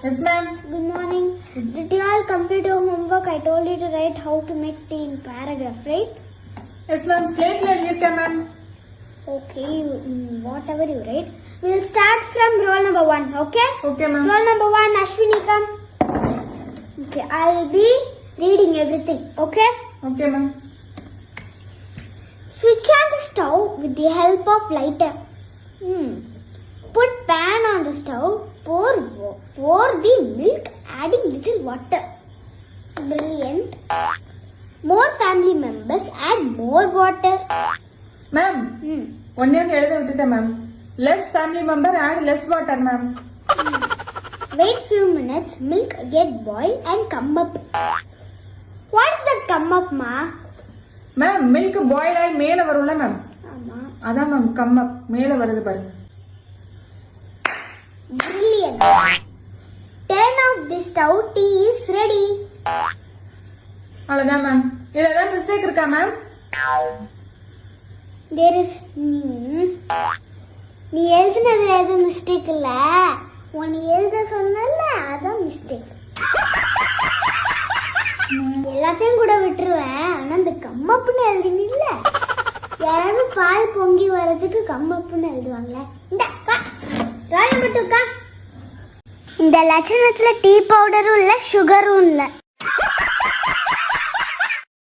Yes, ma'am. Good morning. Did you all complete your homework? I told you to write how to make tea in paragraph, right? Yes, ma'am. Slate la likhta, ma'am. Okay, whatever you write. We'll start from roll number 1, okay? Okay, ma'am. Roll number 1, Ashwini, come. Okay, I'll be reading everything, okay? Okay, ma'am. Switch on the stove with the help of lighter. Put pan on the stove. Pour the milk, adding little water. Brilliant. More family members, add more water. Ma'am. One name எழுத விட்டுட்டேன் ma'am. Less family member, add less water, ma'am. Wait few minutes, milk get boil and come up. What's that come up, ma? Ma'am, milk boil ஆகி மேல வரும்ல ma'am. ஆமா. அதான் ma'am come up மேல வருது பாருங்க. Brilliant. Turn off the stove, tea is ready. அவ்வளவுதான் ma'am. இதுல ஏதாவது மிஸ்டேக் இருக்கா ma'am? There is நீ எழுதுனதுல எதுவும் மிஸ்டேக் இல்ல, உன்னை எழுத சொன்னல அதான் மிஸ்டேக். எல்லாத்தையும் கூட விட்டுருவேன், ஆனா இந்த கம்மப்புன்னு எழுதினில்ல, யாராவது பால் பொங்கி வர்றதுக்கு கம்மப்புன்னு எழுதுவாங்களே. இந்த இந்த லட்சணத்துல டீ பவுடரும் இல்ல, சுகரும் இல்ல.